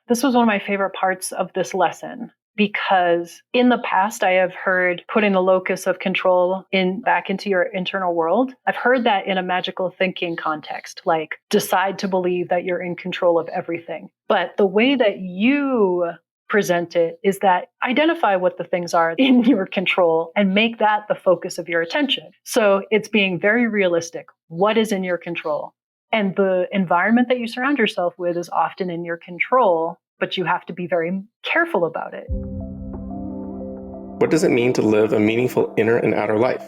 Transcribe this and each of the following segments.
This was one of my favorite parts of this lesson because in the past, I have heard putting the locus of control back into your internal world. I've heard that in a magical thinking context, like decide to believe that you're in control of everything. But the way that you present it is that identify what the things are in your control and make that the focus of your attention. So it's being very realistic. What is in your control? And the environment that you surround yourself with is often in your control, but you have to be very careful about it. What does it mean to live a meaningful inner and outer life?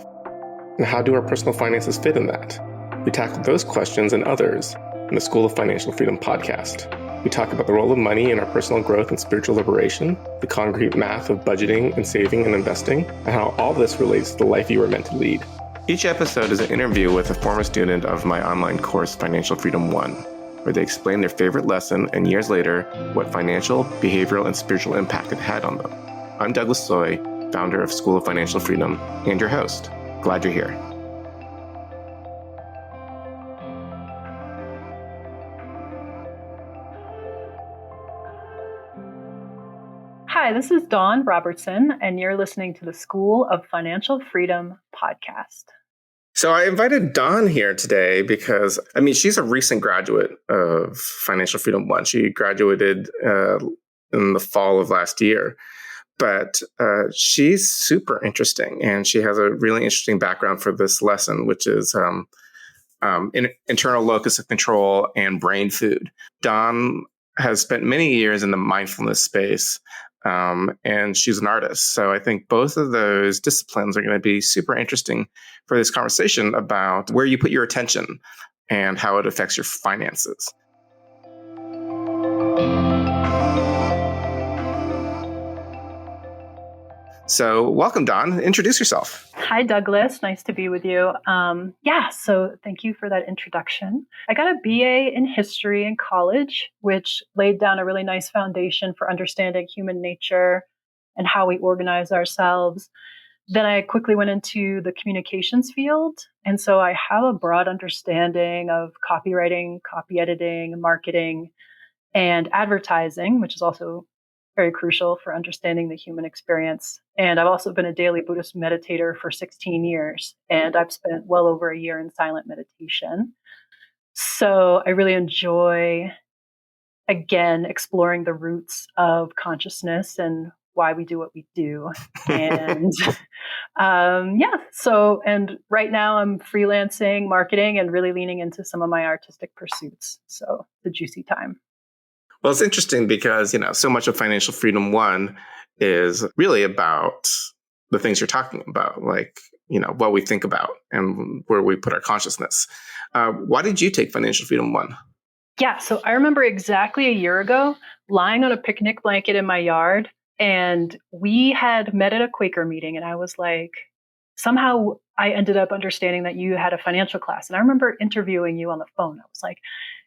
And how do our personal finances fit in that? We tackle those questions and others in the School of Financial Freedom podcast. We talk about the role of money in our personal growth and spiritual liberation, the concrete math of budgeting and saving and investing, and how all this relates to the life you were meant to lead. Each episode is an interview with a former student of my online course, Financial Freedom 1, where they explain their favorite lesson and years later, what financial, behavioral, and spiritual impact it had on them. I'm Douglas Soy, founder of School of Financial Freedom, and your host. Glad you're here. Hi, this is Dawn Robertson, and you're listening to the School of Financial Freedom podcast. So I invited Dawn here today because, she's a recent graduate of Financial Freedom 1. She graduated in the fall of last year. But she's super interesting, and she has a really interesting background for this lesson, which is internal locus of control and brain food. Dawn has spent many years in the mindfulness space, and she's an artist. So I think both of those disciplines are going to be super interesting for this conversation about where you put your attention and how it affects your finances. So welcome, Dawn. Introduce yourself. Hi, Douglas. Nice to be with you. So thank you for that introduction. I got a BA in history in college, which laid down a really nice foundation for understanding human nature and how we organize ourselves. Then I quickly went into the communications field. And so I have a broad understanding of copywriting, copy editing, marketing, and advertising, which is also very crucial for understanding the human experience. And I've also been a daily Buddhist meditator for 16 years, and I've spent well over a year in silent meditation. So I really enjoy, again, exploring the roots of consciousness and why we do what we do. And and right now I'm freelancing, marketing, and really leaning into some of my artistic pursuits. So the juicy time. Well, it's interesting because, so much of Financial Freedom 1 is really about the things you're talking about, like, what we think about and where we put our consciousness. Why did you take Financial Freedom 1? Yeah, so I remember exactly a year ago lying on a picnic blanket in my yard, and we had met at a Quaker meeting, and I was like, somehow I ended up understanding that you had a financial class. And I remember interviewing you on the phone. I was like,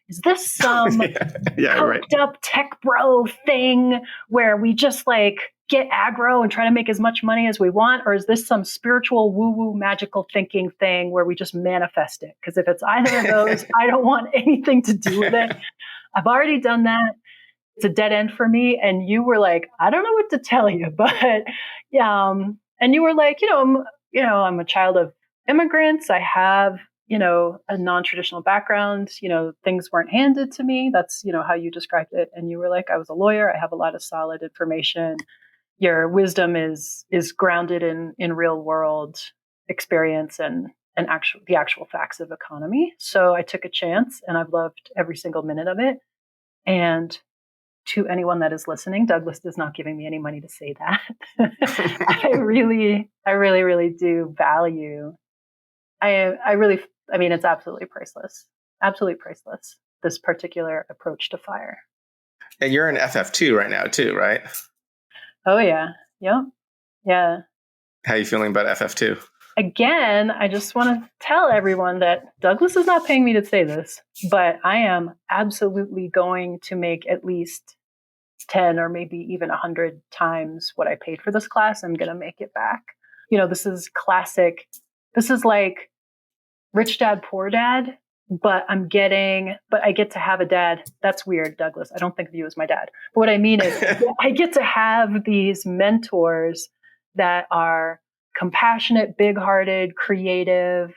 is this some coked up tech bro thing where we just get aggro and try to make as much money as we want? Or is this some spiritual woo-woo magical thinking thing where we just manifest it? Because if it's either of those, I don't want anything to do with it. I've already done that. It's a dead end for me. And you were like, I don't know what to tell you, but and you were like, I'm a child of immigrants. I have a non-traditional background, things weren't handed to me. That's, how you described it. And you were like, I was a lawyer. I have a lot of solid information. Your wisdom is grounded in real world experience and the actual facts of economy. So I took a chance and I've loved every single minute of it. And to anyone that is listening, Douglas is not giving me any money to say that. I really, really do value. It's absolutely priceless. Absolutely priceless. This particular approach to fire. And you're in FF2 right now too, right? Oh yeah. Yep. Yeah. How are you feeling about FF2? Again, I just want to tell everyone that Douglas is not paying me to say this, but I am absolutely going to make at least 10 or maybe even 100 times what I paid for this class. I'm going to make it back. This is classic. This is like Rich Dad, Poor Dad, but I get to have a dad. That's weird, Douglas. I don't think of you as my dad. But what I mean is I get to have these mentors that are compassionate, big-hearted, creative,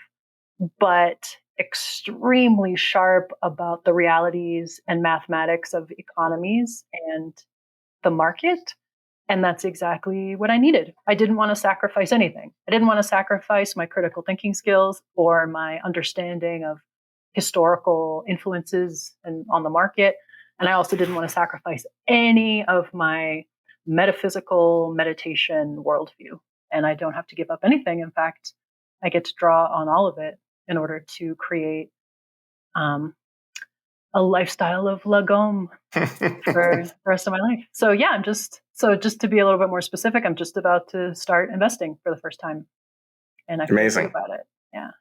but extremely sharp about the realities and mathematics of economies and the market. And that's exactly what I needed. I didn't want to sacrifice anything. I didn't want to sacrifice my critical thinking skills or my understanding of historical influences and on the market. And I also didn't want to sacrifice any of my metaphysical meditation worldview. And I don't have to give up anything. In fact, I get to draw on all of it in order to create a lifestyle of lagom for the rest of my life. So yeah, just to be a little bit more specific, I'm just about to start investing for the first time, and I feel good about it. Yeah.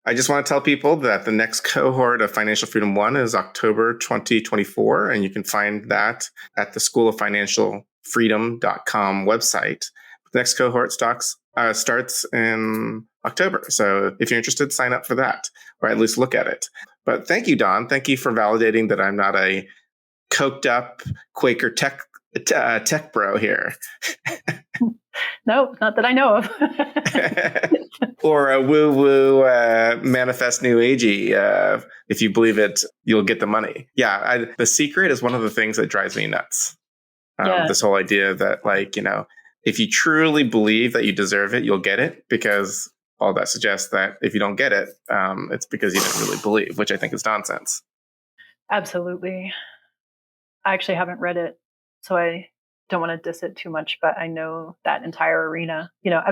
I just want to tell people that the next cohort of Financial Freedom 1 is October 2024, and you can find that at the schooloffinancialfreedom.com website. The next cohort starts in October. So if you're interested, sign up for that, or at least look at it. But thank you, Dawn. Thank you for validating that I'm not a coked up Quaker tech bro here. No, not that I know of. Or a woo-woo manifest new agey. If you believe it, you'll get the money. Yeah, the secret is one of the things that drives me nuts. This whole idea that, like, you know, if you truly believe that you deserve it, you'll get it, because all that suggests that if you don't get it, it's because you didn't really believe, which I think is nonsense. Absolutely. I actually haven't read it, so I don't want to diss it too much, but I know that entire arena. You know,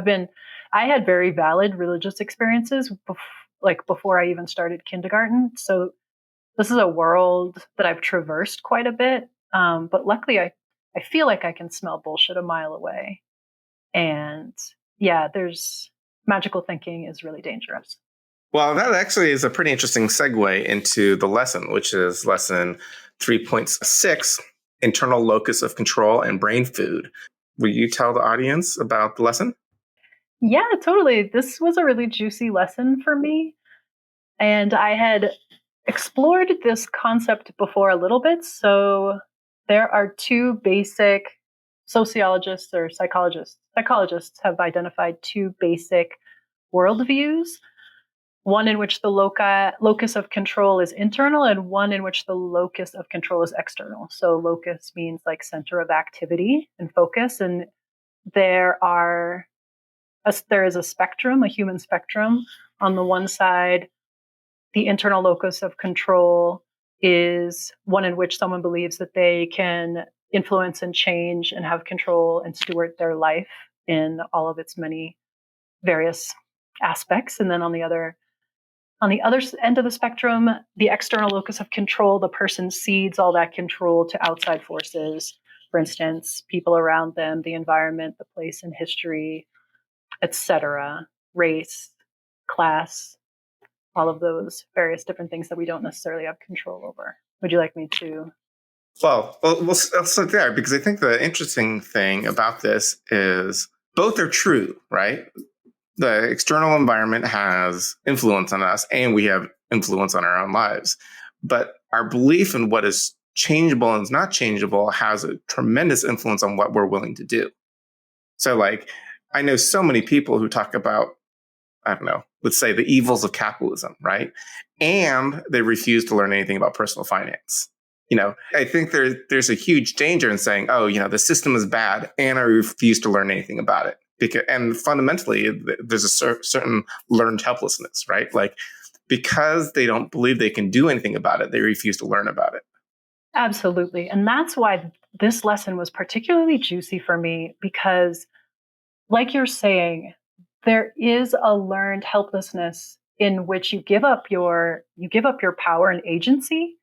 I had very valid religious experiences before I even started kindergarten. So this is a world that I've traversed quite a bit. But luckily I feel like I can smell bullshit a mile away. And yeah, magical thinking is really dangerous. Well, that actually is a pretty interesting segue into the lesson, which is lesson 3.6, internal locus of control and brain food. Will you tell the audience about the lesson? Yeah, totally. This was a really juicy lesson for me. And I had explored this concept before a little bit. So there are two basic sociologists or psychologists. Psychologists have identified two basic worldviews. One in which the locus of control is internal, and one in which the locus of control is external. So locus means like center of activity and focus. And there is a spectrum, a human spectrum. On the one side, the internal locus of control is one in which someone believes that they can influence and change and have control and steward their life in all of its many various aspects. And then on the other end of the spectrum, the external locus of control, the person cedes all that control to outside forces. For instance, people around them, the environment, the place in history, etc., race, class, all of those various different things that we don't necessarily have control over. Would you like me to? Well, we'll start there, because I think the interesting thing about this is both are true, right? The external environment has influence on us, and we have influence on our own lives. But our belief in what is changeable and is not changeable has a tremendous influence on what we're willing to do. So, like, I know so many people who talk about, I don't know, let's say the evils of capitalism, right? And they refuse to learn anything about personal finance. You know, I think there's a huge danger in saying, oh, you know, the system is bad, and I refuse to learn anything about it. And fundamentally, there's a certain learned helplessness, right? Like, because they don't believe they can do anything about it, they refuse to learn about it. Absolutely. And that's why this lesson was particularly juicy for me, because like you're saying, there is a learned helplessness in which you give up your power and agency.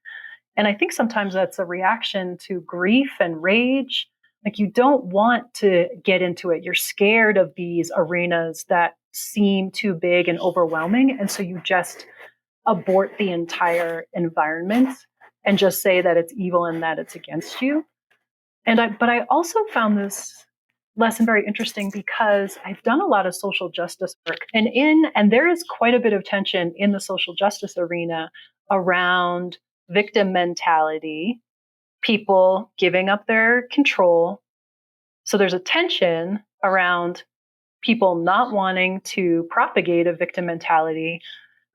And I think sometimes that's a reaction to grief and rage. Like, you don't want to get into it. You're scared of these arenas that seem too big and overwhelming. And so you just abort the entire environment and just say that it's evil and that it's against you. But I also found this lesson very interesting because I've done a lot of social justice work, and there is quite a bit of tension in the social justice arena around victim mentality, people giving up their control. So there's a tension around people not wanting to propagate a victim mentality,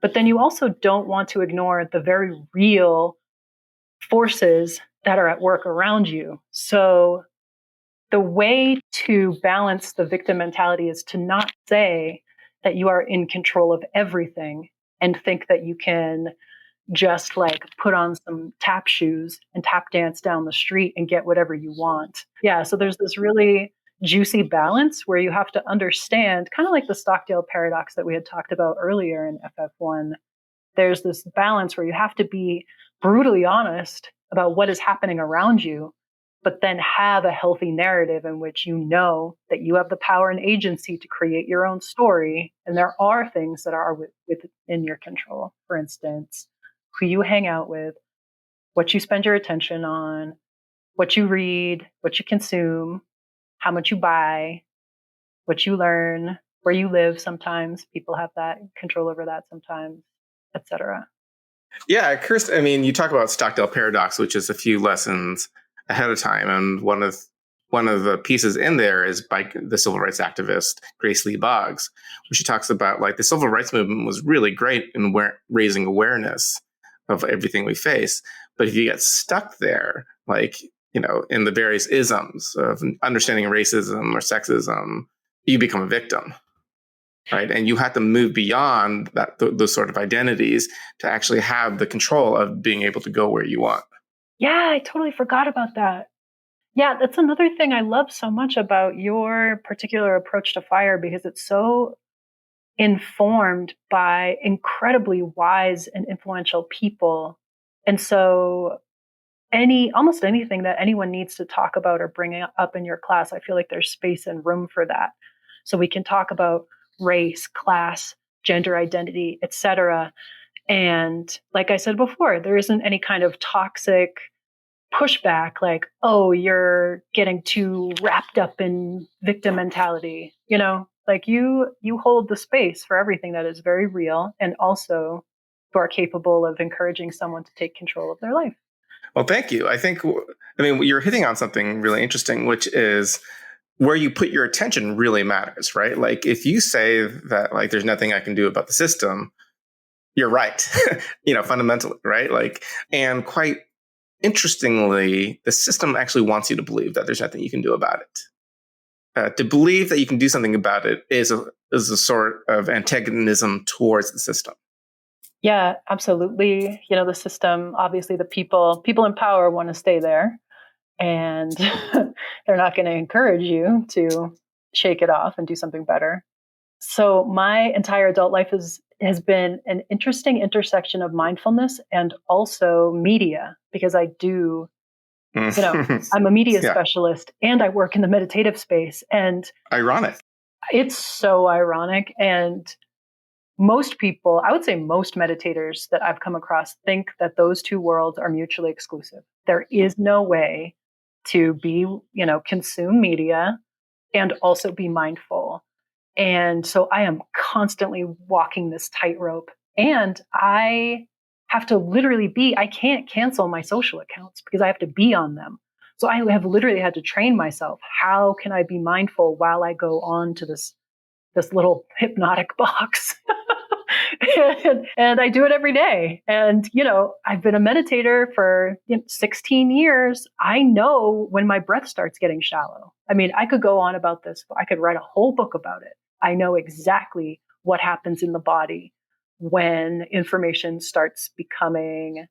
but then you also don't want to ignore the very real forces that are at work around you. So the way to balance the victim mentality is to not say that you are in control of everything and think that you can just like put on some tap shoes and tap dance down the street and get whatever you want. Yeah. So there's this really juicy balance where you have to understand, kind of like the Stockdale paradox that we had talked about earlier in FF1. There's this balance where you have to be brutally honest about what is happening around you, but then have a healthy narrative in which you know that you have the power and agency to create your own story. And there are things that are within your control. For instance, who you hang out with, what you spend your attention on, what you read, what you consume, how much you buy, what you learn, where you live. Sometimes people have that control over that sometimes, etc. Yeah, Kirsten, I mean, you talk about Stockdale paradox, which is a few lessons ahead of time, and one of the pieces in there is by the civil rights activist Grace Lee Boggs, where she talks about like the civil rights movement was really great in raising awareness of everything we face, but if you get stuck there, like in the various isms of understanding racism or sexism, you become a victim. Right. And you have to move beyond those sort of identities to actually have the control of being able to go where you want. Yeah, I totally forgot about that. Yeah, that's another thing I love so much about your particular approach to fire, because it's so informed by incredibly wise and influential people. And so almost anything that anyone needs to talk about or bring up in your class, I feel like there's space and room for that. So we can talk about race, class, gender identity, etc. And like I said before, there isn't any kind of toxic pushback like, oh, you're getting too wrapped up in victim mentality. Like you hold the space for everything that is very real, and also you are capable of encouraging someone to take control of their life. Well, thank you. I mean, you're hitting on something really interesting, which is where you put your attention really matters, right? Like if you say that like there's nothing I can do about the system, you're right, fundamentally, right? Like, and quite interestingly, the system actually wants you to believe that there's nothing you can do about it. To believe that you can do something about it is a sort of antagonism towards the system. Yeah, absolutely. The system, obviously the people in power want to stay there, and they're not going to encourage you to shake it off and do something better. So my entire adult life has been an interesting intersection of mindfulness and also media, because I do, I'm a media specialist and I work in the meditative space. And ironic. It's so ironic. And most people, I would say most meditators that I've come across, think that those two worlds are mutually exclusive. There is no way to be, consume media and also be mindful. And so I am constantly walking this tightrope, and I have to literally I can't cancel my social accounts because I have to be on them. So I have literally had to train myself. How can I be mindful while I go on to this little hypnotic box? and I do it every day. And, I've been a meditator for 16 years. I know when my breath starts getting shallow. I mean, I could go on about this. I could write a whole book about it. I know exactly what happens in the body when information starts becoming,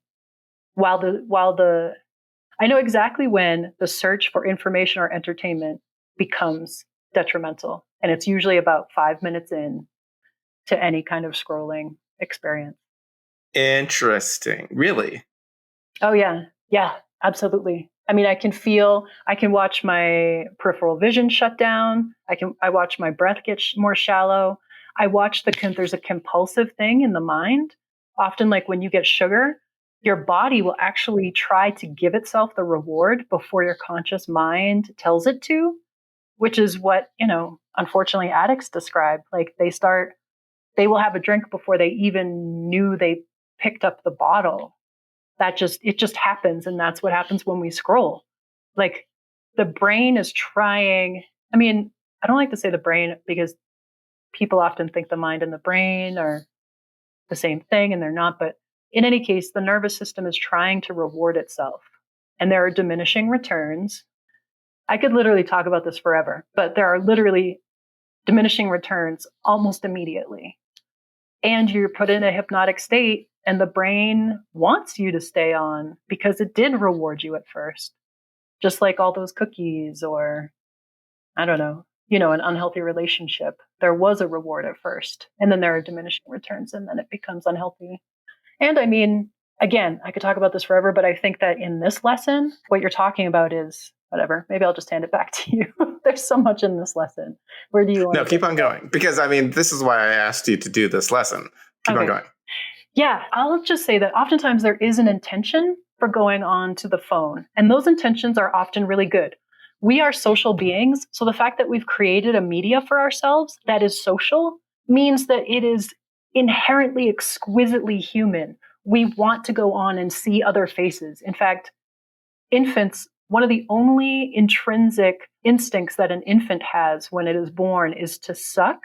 I know exactly when the search for information or entertainment becomes detrimental. And it's usually about 5 minutes in to any kind of scrolling experience. Interesting. Really? Oh, yeah. Yeah, absolutely. I mean, I can watch my peripheral vision shut down. I watch my breath get more shallow. There's a compulsive thing in the mind. Often, like when you get sugar, your body will actually try to give itself the reward before your conscious mind tells it to. which is what, unfortunately addicts describe. Like they will have a drink before they even knew they picked up the bottle. It just happens. And that's what happens when we scroll. Like the brain is trying. I mean, I don't like to say the brain because people often think the mind and the brain are the same thing, and they're not. But in any case, the nervous system is trying to reward itself. And there are diminishing returns. I could literally talk about this forever, but there are literally diminishing returns almost immediately. And you're put in a hypnotic state, and the brain wants you to stay on because it did reward you at first. Just like all those cookies or, I don't know, an unhealthy relationship. There was a reward at first, and then there are diminishing returns, and then it becomes unhealthy. And I mean, again, I could talk about this forever, but I think that in this lesson, what you're talking about is whatever. Maybe I'll just hand it back to you. There's so much in this lesson. Where do you want to keep on going? Because, I mean, this is why I asked you to do this lesson. Keep on going. Yeah, I'll just say that oftentimes there is an intention for going on to the phone, and those intentions are often really good. We are social beings, so the fact that we've created a media for ourselves that is social means that it is inherently exquisitely human. We want to go on and see other faces. In fact, infants, one of the only intrinsic instincts that an infant has when it is born is to suck,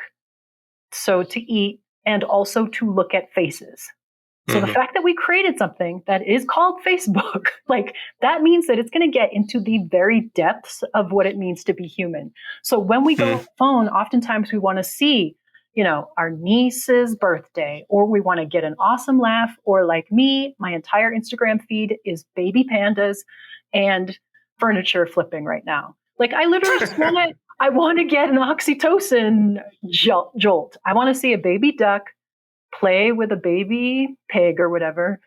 so to eat, and also to look at faces. So the fact that we created something that is called Facebook, like that means that it's going to get into the very depths of what it means to be human. So when we go on the phone, oftentimes we want to see, our niece's birthday, or we want to get an awesome laugh, or like me, my entire Instagram feed is baby pandas and furniture flipping right now. Like I literally just I want to get an oxytocin jolt. I want to see a baby duck play with a baby pig or whatever.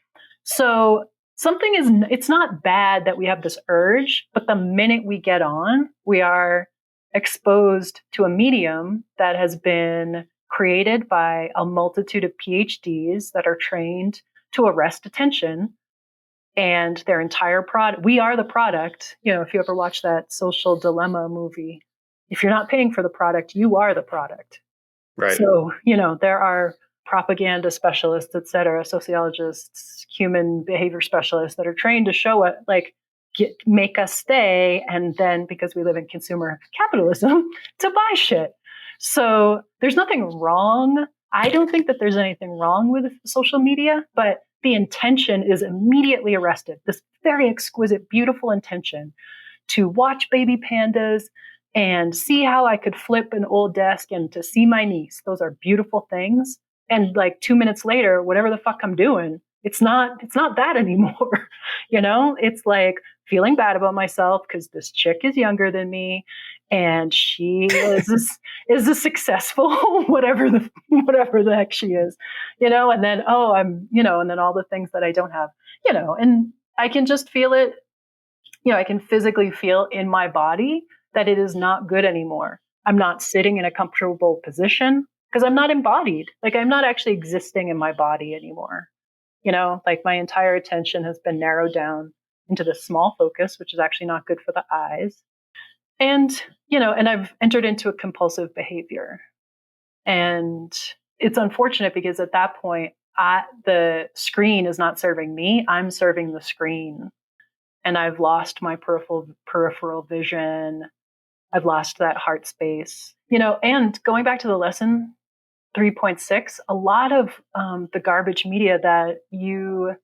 So it's not bad that we have this urge, but the minute we get on, we are exposed to a medium that has been created by a multitude of PhDs that are trained to arrest attention, and their entire product. We are the product. If you ever watch that Social Dilemma movie, if you're not paying for the product, you are the product. Right. So, there are propaganda specialists, et cetera, sociologists, human behavior specialists that are trained to show it, make us stay. And then because we live in consumer capitalism, to buy shit. So there's nothing wrong. I don't think that there's anything wrong with social media, but the intention is immediately arrested. This very exquisite, beautiful intention to watch baby pandas and see how I could flip an old desk and to see my niece. Those are beautiful things. And 2 minutes later, whatever the fuck I'm doing, it's not that anymore. It's like feeling bad about myself because this chick is younger than me and she is a successful whatever the heck she is, and then and then all the things that I don't have, and I can just feel it, I can physically feel in my body that it is not good anymore. I'm not sitting in a comfortable position because I'm not embodied. I'm not actually existing in my body anymore. My entire attention has been narrowed down into this small focus, which is actually not good for the eyes. And, and I've entered into a compulsive behavior. And it's unfortunate because at that point, the screen is not serving me. I'm serving the screen. And I've lost my peripheral vision. I've lost that heart space, and going back to the lesson 3.6, a lot of the garbage media that you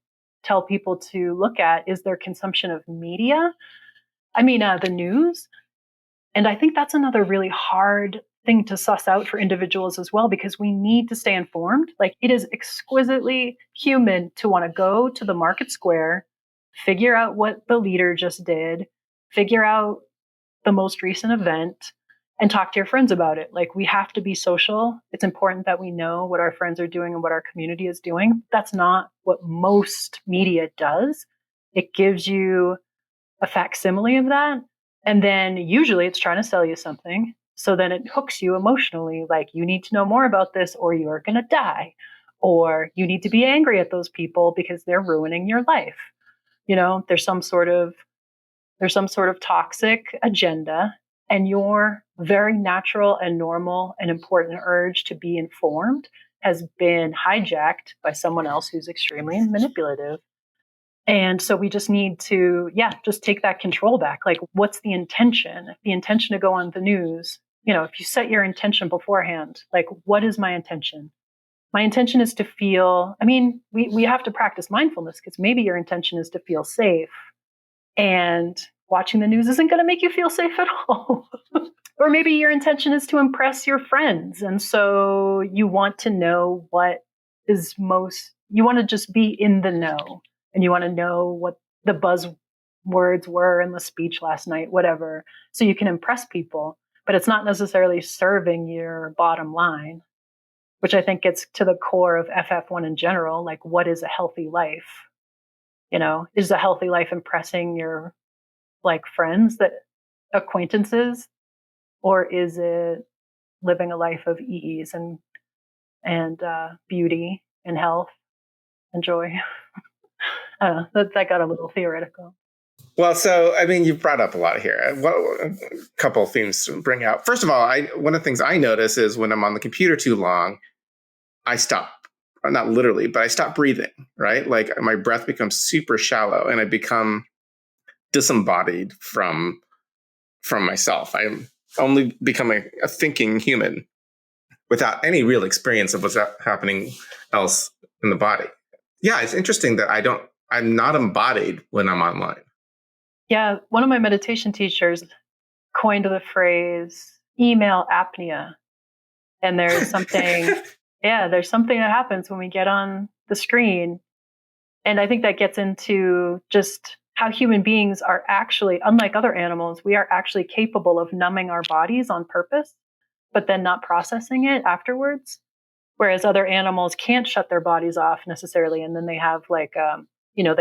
tell people to look at is their consumption of media. The news. And I think that's another really hard thing to suss out for individuals as well, because we need to stay informed. It is exquisitely human to want to go to the market square, figure out what the leader just did, figure out the most recent event, and talk to your friends about it. We have to be social. It's important that we know what our friends are doing and what our community is doing. That's not what most media does. It gives you a facsimile of that. And then usually it's trying to sell you something. So then it hooks you emotionally, you need to know more about this or you're going to die. Or you need to be angry at those people because they're ruining your life. There's some sort of toxic agenda. and your very natural and normal and important urge to be informed has been hijacked by someone else who's extremely manipulative. And so we just need to, just take that control back. Like, what's the intention? The intention to go on the news, if you set your intention beforehand, like, what is my intention? My intention is to feel, we have to practice mindfulness because maybe your intention is to feel safe, and watching the news isn't going to make you feel safe at all. Or maybe your intention is to impress your friends. And so you want to know you want to just be in the know, and you want to know what the buzzwords were in the speech last night, whatever, so you can impress people. But it's not necessarily serving your bottom line, which I think gets to the core of FF1 in general. Like, what is a healthy life? Is a healthy life impressing your friends, acquaintances, or is it living a life of ease and beauty and health and joy? I don't know, that got a little theoretical. Well, so, you brought up a lot here. A couple of themes to bring out. First of all, one of the things I notice is when I'm on the computer too long, I stop. Not literally, but I stop breathing, right? Like, my breath becomes super shallow and I become disembodied from myself. I'm only becoming a thinking human without any real experience of what's happening else in the body. Yeah, it's interesting that I'm not embodied when I'm online. Yeah, one of my meditation teachers coined the phrase email apnea. And there's something, there's something that happens when we get on the screen. And I think that gets into just how human beings are actually, unlike other animals, we are actually capable of numbing our bodies on purpose, but then not processing it afterwards. Whereas other animals can't shut their bodies off necessarily. And then they have they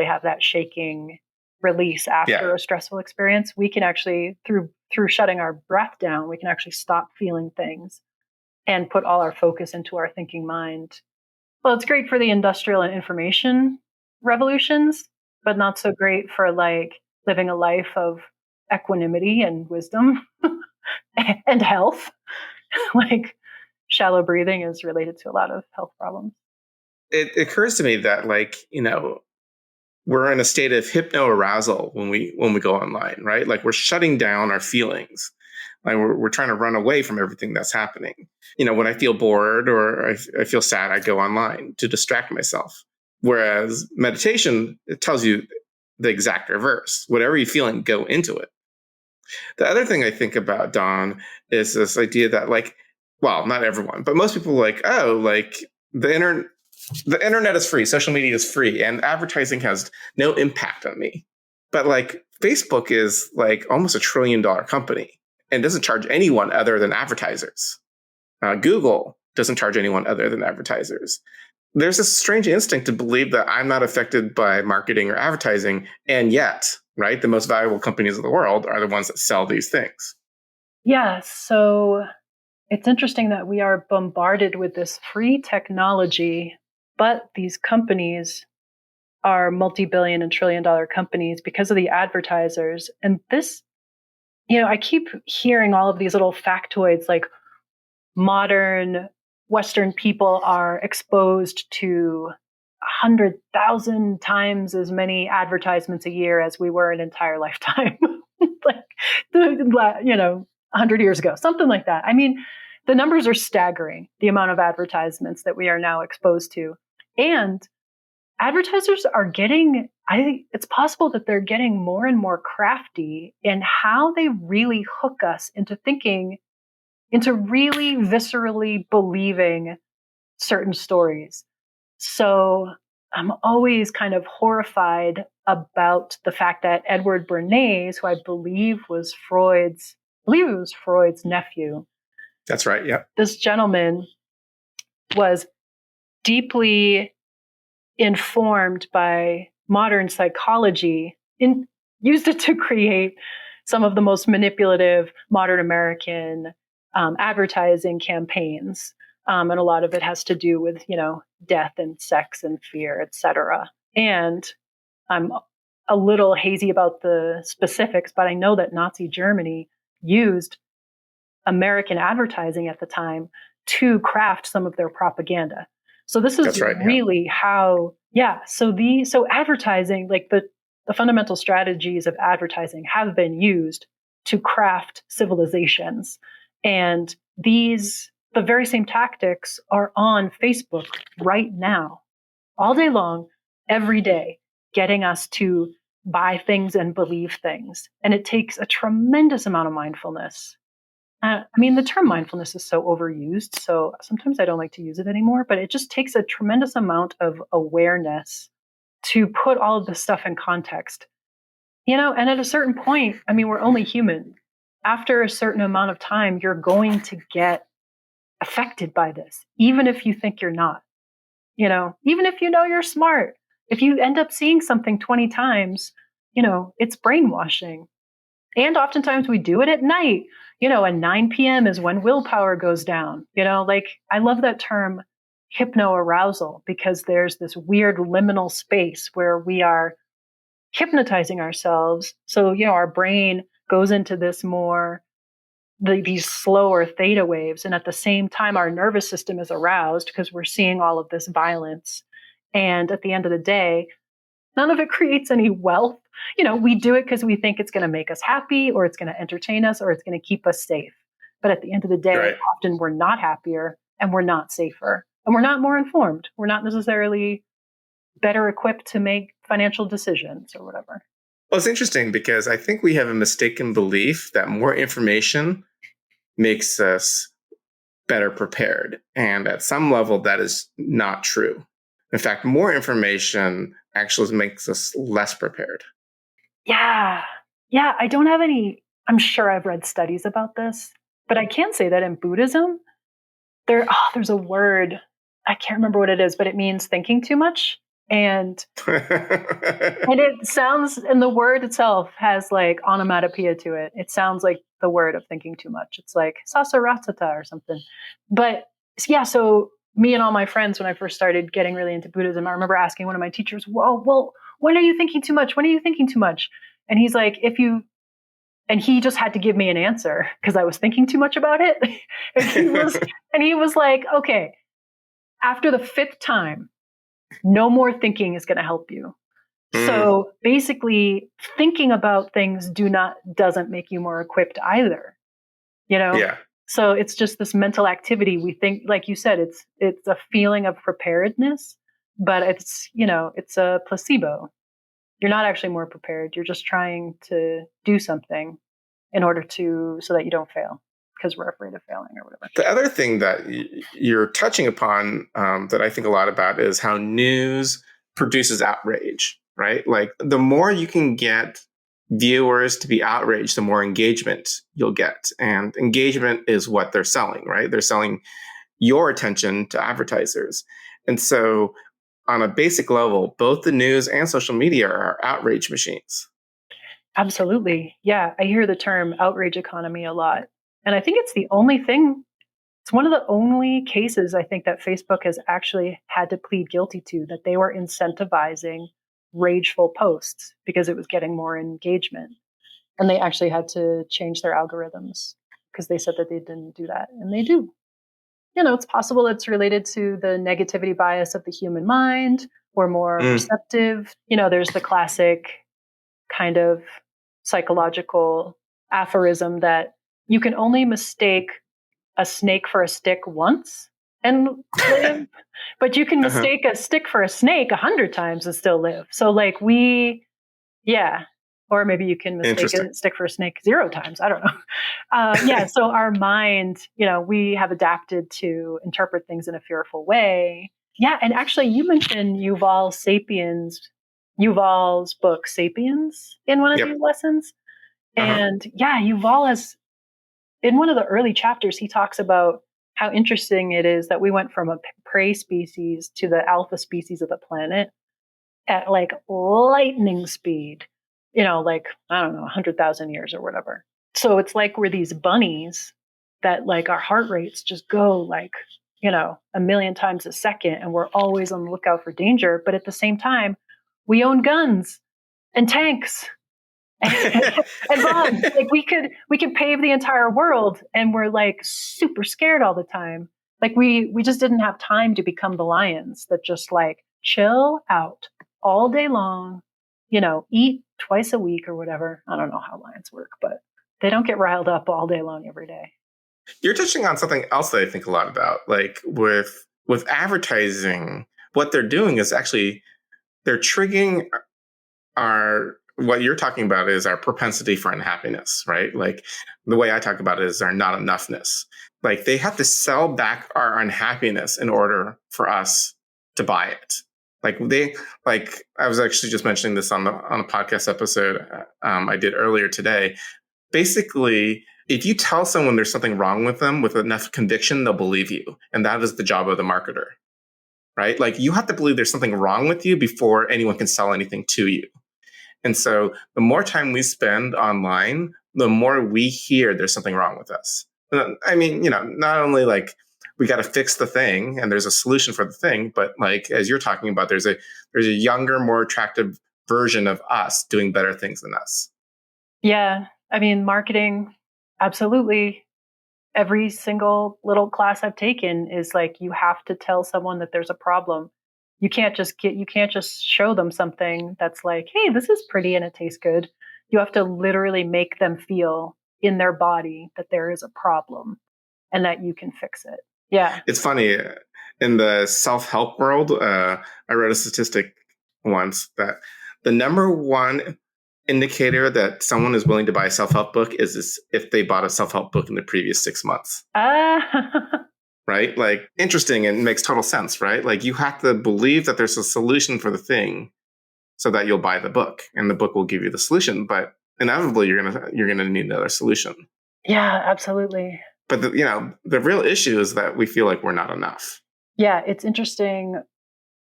have that shaking release after a stressful experience. We can actually, through shutting our breath down, we can actually stop feeling things and put all our focus into our thinking mind. Well, it's great for the industrial and information revolutions, but not so great for living a life of equanimity and wisdom and health. Shallow breathing is related to a lot of health problems. It occurs to me that we're in a state of hypnoarousal when we go online, right? Like, we're shutting down our feelings. Like, we're trying to run away from everything that's happening. When I feel bored or I feel sad, I go online to distract myself. Whereas meditation, it tells you the exact reverse. Whatever you're feeling, go into it. The other thing I think about, Dawn, is this idea that not everyone, but most people the internet is free, social media is free, and advertising has no impact on me. But Facebook is almost $1 trillion company and doesn't charge anyone other than advertisers. Google doesn't charge anyone other than advertisers. There's this strange instinct to believe that I'm not affected by marketing or advertising, and yet, right, the most valuable companies in the world are the ones that sell these things. Yeah, so it's interesting that we are bombarded with this free technology, but these companies are multi-billion and trillion-dollar companies because of the advertisers. And this, I keep hearing all of these little factoids, like modern Western people are exposed to 100,000 times as many advertisements a year as we were an entire lifetime. 100 years ago, something like that. The numbers are staggering, the amount of advertisements that we are now exposed to. And advertisers are I think it's possible that they're getting more and more crafty in how they really hook us into thinking, into really viscerally believing certain stories. So I'm always kind of horrified about the fact that Edward Bernays, who I believe was Freud's nephew. That's right. Yeah. This gentleman was deeply informed by modern psychology and used it to create some of the most manipulative modern American advertising campaigns. And a lot of it has to do with, death and sex and fear, etc. And I'm a little hazy about the specifics, but I know that Nazi Germany used American advertising at the time to craft some of their propaganda. So this is That's right. really how, so advertising, like the fundamental strategies of advertising have been used to craft civilizations. And the very same tactics are on Facebook right now, all day long, every day, getting us to buy things and believe things. And it takes a tremendous amount of mindfulness. I mean, the term mindfulness is so overused, so sometimes I don't like to use it anymore, but it just takes a tremendous amount of awareness to put all of this stuff in context. And at a certain point, I mean, we're only human. After a certain amount of time, you're going to get affected by this, even if you think you're not. Even if you're smart. If you end up seeing something 20 times, it's brainwashing. And oftentimes we do it at night, and 9 p.m. is when willpower goes down. I love that term hypnoarousal, because there's this weird liminal space where we are hypnotizing ourselves. So, our brain goes into this these slower theta waves. And at the same time, our nervous system is aroused because we're seeing all of this violence. And at the end of the day, none of it creates any wealth. We do it because we think it's going to make us happy, or it's going to entertain us, or it's going to keep us safe. But at the end of the day, Right. often we're not happier, and we're not safer, and we're not more informed. We're not necessarily better equipped to make financial decisions or whatever. Well, it's interesting because I think we have a mistaken belief that more information makes us better prepared. And at some level, that is not true. In fact, more information actually makes us less prepared. Yeah. I don't have any, I'm sure I've read studies about this, but I can say that in Buddhism, there's a word, I can't remember what it is, but it means thinking too much. And it sounds, and the word itself has like onomatopoeia to it. It sounds like the word of thinking too much. It's like sasaratata or something. But yeah, so me and all my friends, when I first started getting really into Buddhism, I remember asking one of my teachers, well, when are you thinking too much? When are you thinking too much? And he's like, and he just had to give me an answer because I was thinking too much about it. and he was like, okay, after the 5th time, no more thinking is going to help you. So basically, thinking about things doesn't make you more equipped either. Yeah. So it's just this mental activity. We think, like you said, it's a feeling of preparedness, but it's a placebo. You're not actually more prepared. You're just trying to do something in order so that you don't fail, because we're afraid of failing or whatever. The other thing that you're touching upon that I think a lot about is how news produces outrage, right? Like the more you can get viewers to be outraged, the more engagement you'll get. And engagement is what they're selling, right? They're selling your attention to advertisers. And so on a basic level, both the news and social media are outrage machines. Absolutely. Yeah. I hear the term outrage economy a lot. And I think it's one of the only cases I think that Facebook has actually had to plead guilty to, that they were incentivizing rageful posts because it was getting more engagement. And they actually had to change their algorithms because they said that they didn't do that. And they do. It's possible it's related to the negativity bias of the human mind. We're more receptive. There's the classic kind of psychological aphorism that you can only mistake a snake for a stick once and live, but you can mistake a stick for a snake 100 times and still live. So or maybe you can mistake a stick for a snake 0 times. I don't know. So our mind, we have adapted to interpret things in a fearful way. Yeah. And actually you mentioned Yuval's book, Sapiens, in one of these lessons. And Yuval has, in one of the early chapters, he talks about how interesting it is that we went from a prey species to the alpha species of the planet at like lightning speed, I don't know, 100,000 years or whatever. So it's like we're these bunnies that like our heart rates just go like, 1,000,000 times a second, and we're always on the lookout for danger. But at the same time, we own guns and tanks And bonds. Like we could pave the entire world, and we're like super scared all the time. Like we just didn't have time to become the lions that just like chill out all day long, eat twice a week or whatever. I don't know how lions work, but they don't get riled up all day long every day. You're touching on something else that I think a lot about, like with advertising. What they're doing is actually they're triggering what you're talking about is our propensity for unhappiness, right? Like the way I talk about it is our not enoughness. Like they have to sell back our unhappiness in order for us to buy it. Like I was actually just mentioning this on a podcast episode I did earlier today. Basically, if you tell someone there's something wrong with them with enough conviction, they'll believe you. And that is the job of the marketer, right? Like you have to believe there's something wrong with you before anyone can sell anything to you. And so the more time we spend online, the more we hear there's something wrong with us. I mean, not only like we got to fix the thing and there's a solution for the thing, but like, as you're talking about, there's a younger, more attractive version of us doing better things than us. Yeah. I mean, marketing, absolutely. Every single little class I've taken is like, you have to tell someone that there's a problem. You can't just show them something that's like, hey, this is pretty and it tastes good. You have to literally make them feel in their body that there is a problem and that you can fix it. Yeah. It's funny. In the self-help world, I read a statistic once that the number one indicator that someone is willing to buy a self-help book is if they bought a self-help book in the previous 6 months. Right? Like, interesting, and makes total sense, right? Like, you have to believe that there's a solution for the thing so that you'll buy the book, and the book will give you the solution. But inevitably, you're gonna need another solution. Yeah, absolutely. But the real issue is that we feel like we're not enough. Yeah, it's interesting.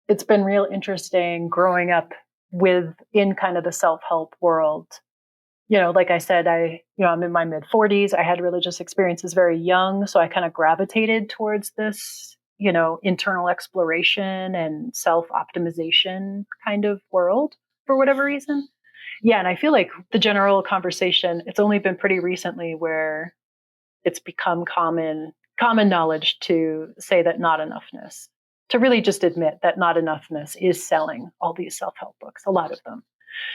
It's been real interesting growing up in kind of the self-help world. Like I said, I'm in my mid 40s. I had religious experiences very young. So I kind of gravitated towards this, internal exploration and self-optimization kind of world for whatever reason. Yeah. And I feel like the general conversation, it's only been pretty recently where it's become common knowledge to say that not enoughness, to really just admit that not enoughness is selling all these self-help books, a lot of them.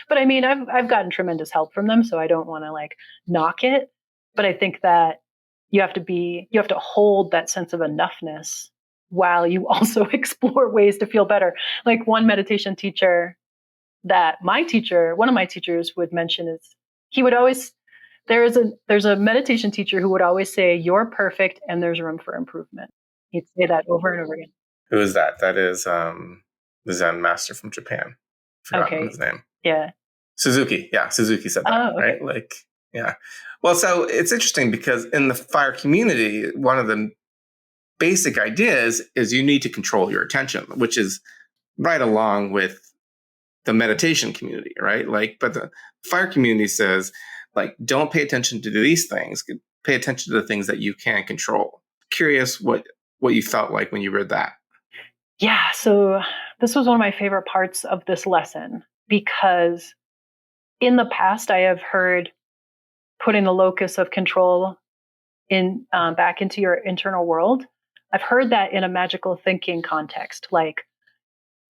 But I mean, I've gotten tremendous help from them, so I don't want to like knock it. But I think that you have to hold that sense of enoughness while you also explore ways to feel better. Like one meditation teacher that one of my teachers would mention is he would always, there's a meditation teacher who would always say, "You're perfect and there's room for improvement." He'd say that over and over again. Who is that? That is the Zen master from Japan. Forgotten his name. Yeah. Suzuki. Yeah, Suzuki said that, right? Like, yeah. Well, so it's interesting because in the FIRE community, one of the basic ideas is you need to control your attention, which is right along with the meditation community, right? Like, but the FIRE community says, like, don't pay attention to these things. Pay attention to the things that you can control. Curious what you felt like when you read that. Yeah, so this was one of my favorite parts of this lesson because in the past I have heard putting the locus of control in back into your internal world. I've heard that in a magical thinking context, like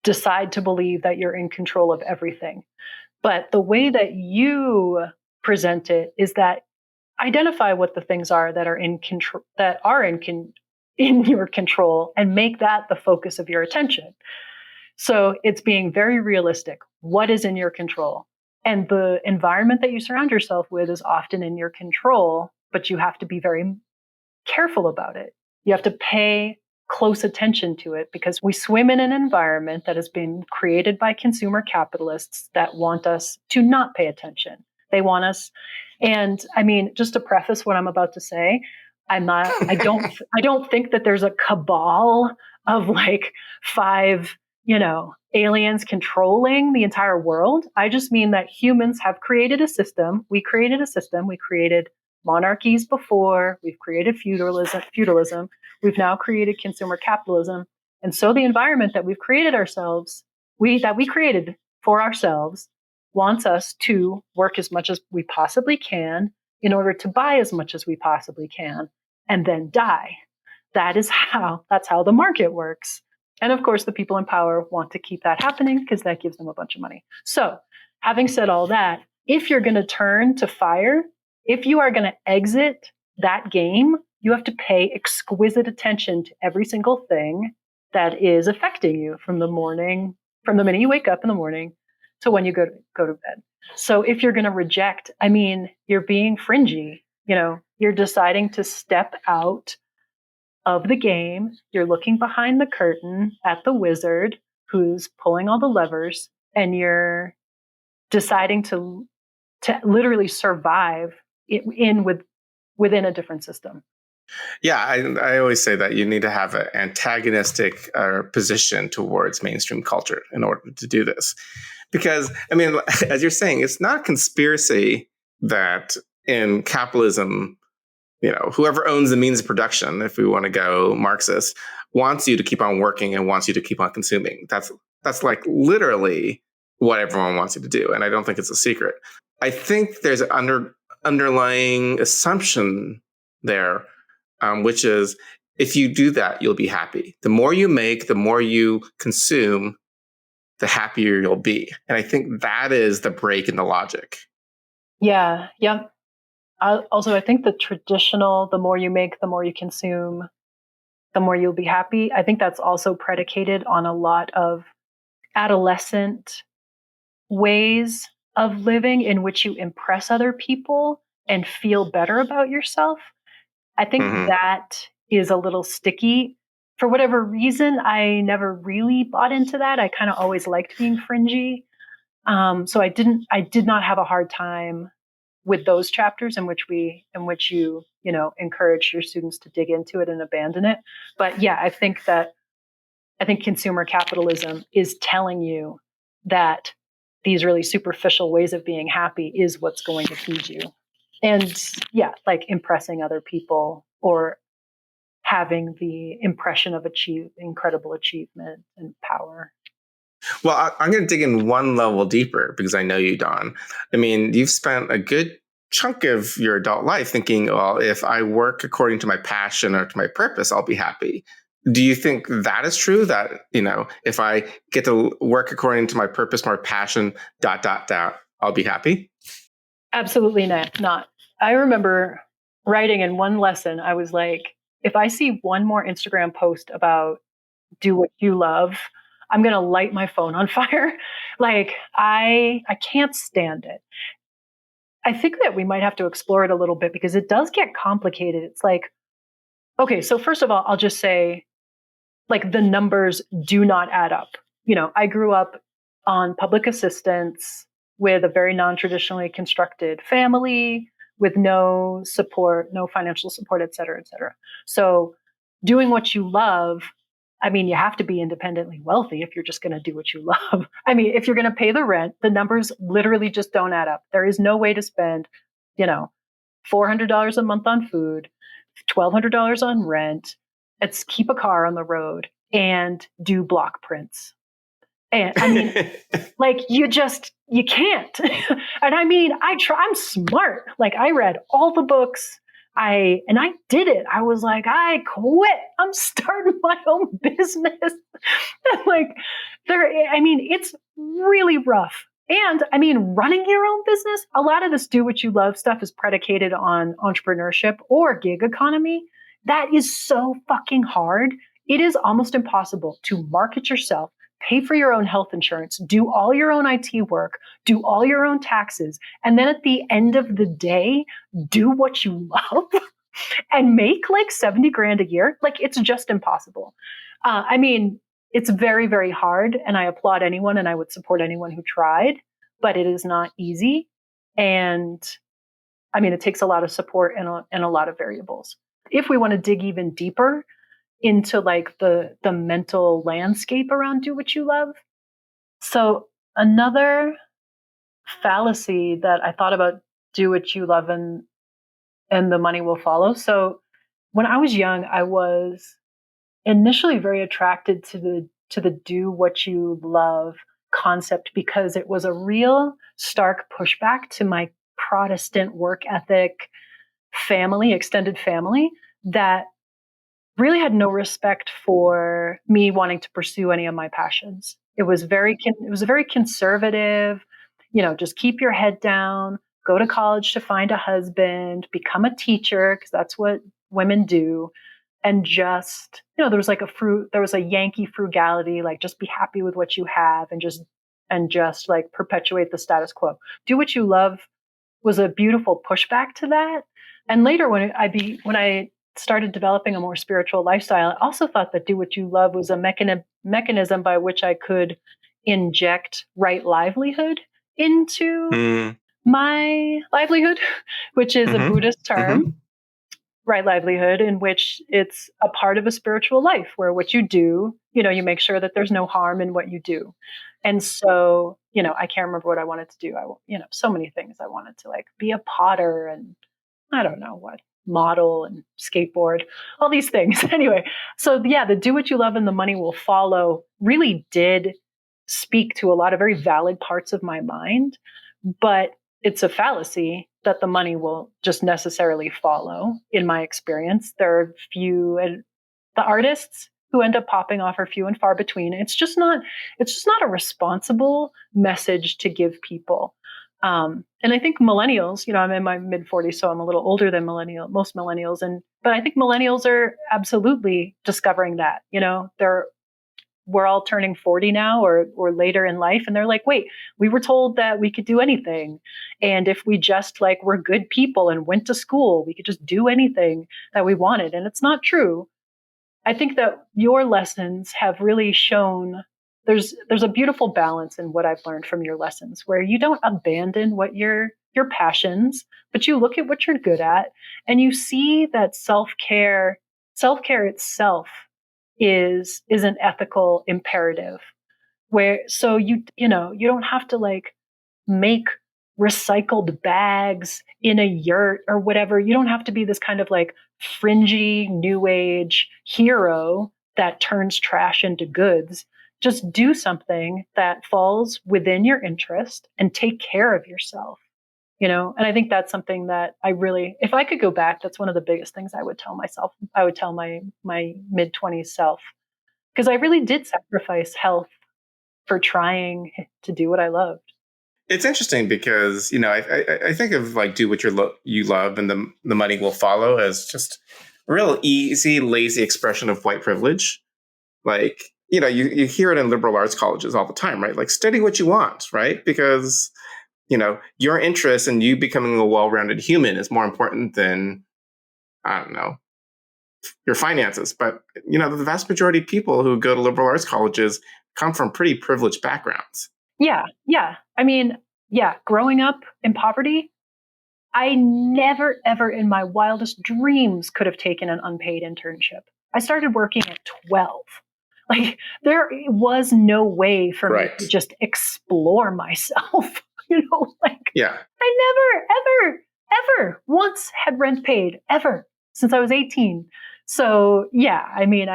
decide to believe that you're in control of everything. But the way that you present it is that identify what the things are that are in control, in your control, and make that the focus of your attention. So it's being very realistic. What is in your control? And the environment that you surround yourself with is often in your control, but you have to be very careful about it. You have to pay close attention to it because we swim in an environment that has been created by consumer capitalists that want us to not pay attention. They want us. And I mean, just to preface what I'm about to say, I don't think that there's a cabal of like 5, aliens controlling the entire world. I just mean that humans have created a system. We created a system. We created monarchies before. We've created feudalism. We've now created consumer capitalism. And so the environment that we've created ourselves, that we created for ourselves, wants us to work as much as we possibly can in order to buy as much as we possibly can and then die. That's how the market works. And of course, the people in power want to keep that happening because that gives them a bunch of money. So having said all that, if you're going to turn to fire, if you are going to exit that game, you have to pay exquisite attention to every single thing that is affecting you from the minute you wake up in the morning to when you go to bed. So if you're going to reject, you're being fringy, you're deciding to step out of the game. You're looking behind the curtain at the wizard who's pulling all the levers, and you're deciding to literally survive within a different system. Yeah, I always say that you need to have an antagonistic position towards mainstream culture in order to do this. Because, as you're saying, it's not conspiracy that in capitalism, whoever owns the means of production, if we want to go Marxist, wants you to keep on working and wants you to keep on consuming. That's like literally what everyone wants you to do. And I don't think it's a secret. I think there's an underlying assumption there, which is if you do that, you'll be happy. The more you make, the more you consume, the happier you'll be. And I think that is the break in the logic. Yeah. Yeah. Also, I think the traditional, the more you make, the more you consume, the more you'll be happy. I think that's also predicated on a lot of adolescent ways of living in which you impress other people and feel better about yourself. I think that is a little sticky. For whatever reason, I never really bought into that. I kind of always liked being fringy. So I did not have a hard time with those chapters in which you encourage your students to dig into it and abandon it. But yeah, I think consumer capitalism is telling you that these really superficial ways of being happy is what's going to feed you. And yeah, like impressing other people or having the impression of incredible achievement and power. Well, I'm going to dig in one level deeper because I know you, Dawn. You've spent a good chunk of your adult life thinking, well, if I work according to my passion or to my purpose, I'll be happy. Do you think that is true? That, if I get to work according to my purpose, my passion, ... I'll be happy? Absolutely not. I remember writing in one lesson, I was like, if I see one more Instagram post about do what you love, I'm going to light my phone on fire. Like, I can't stand it. I think that we might have to explore it a little bit because it does get complicated. It's like, okay, so first of all, I'll just say, like, the numbers do not add up. I grew up on public assistance with a very non-traditionally constructed family with no support, no financial support, et cetera, et cetera. So doing what you love, you have to be independently wealthy if you're just going to do what you love. If you're going to pay the rent, the numbers literally just don't add up. There is no way to spend, $400 a month on food, $1,200 on rent, let's keep a car on the road and do block prints. And you can't. And I'm smart. Like, I read all the books. I did it. I was like, I quit. I'm starting my own business. It's really rough. And running your own business, a lot of this do what you love stuff is predicated on entrepreneurship or gig economy. That is so fucking hard. It is almost impossible to market yourself, pay for your own health insurance, do all your own IT work, do all your own taxes, and then at the end of the day, do what you love and make like 70 grand a year. Like, it's just impossible. It's very, very hard, and I applaud anyone and I would support anyone who tried, but it is not easy. And it takes a lot of support and a lot of variables. If we want to dig even deeper into like the mental landscape around do what you love. So another fallacy that I thought about do what you love and the money will follow. So when I was young, I was initially very attracted to the do what you love concept because it was a real stark pushback to my Protestant work ethic family, extended family, that really had no respect for me wanting to pursue any of my passions. It was a very conservative, just keep your head down, go to college to find a husband, become a teacher, because that's what women do. And just, there was a Yankee frugality, like just be happy with what you have and just like perpetuate the status quo. Do what you love was a beautiful pushback to that. And later when I started developing a more spiritual lifestyle, I also thought that do what you love was a mechanism by which I could inject right livelihood into my livelihood, which is a Buddhist term, right livelihood, in which it's a part of a spiritual life where what you do, you make sure that there's no harm in what you do. And so, I can't remember what I wanted to do. So many things. I wanted to like be a potter and I don't know what, model and skateboard, all these things. Anyway, so yeah, the do what you love and the money will follow really did speak to a lot of very valid parts of my mind, but it's a fallacy that the money will just necessarily follow. In my experience, there are few, and the artists who end up popping off are few and far between. It's just not a responsible message to give people. And I think millennials, I'm in my mid 40s, so I'm a little older than most millennials. But I think millennials are absolutely discovering that, we're all turning 40 now or later in life. And they're like, wait, we were told that we could do anything. And if we just were good people and went to school, we could just do anything that we wanted. And it's not true. I think that your lessons have really shown there's a beautiful balance in what I've learned from your lessons, where you don't abandon what your passions, but you look at what you're good at and you see that self-care itself is an ethical imperative, where so you don't have to make recycled bags in a yurt or whatever. You don't have to be this kind of fringy new age hero that turns trash into goods. Just do something that falls within your interest and take care of yourself. And I think that's something that if I could go back, that's one of the biggest things I would tell myself. I would tell my mid-20s self, because I really did sacrifice health for trying to do what I loved. It's interesting because, I think of do what you love and the money will follow as just a real easy, lazy expression of white privilege. You hear it in liberal arts colleges all the time, right? Study what you want, right? Because your interest in you becoming a well-rounded human is more important than, I don't know, your finances. But, the vast majority of people who go to liberal arts colleges come from pretty privileged backgrounds. Yeah. Yeah. I mean, yeah, growing up in poverty, I never, ever in my wildest dreams could have taken an unpaid internship. I started working at 12. There was no way for me to just explore myself. Yeah. I never, ever once had rent paid, ever, since I was 18. So yeah, I mean,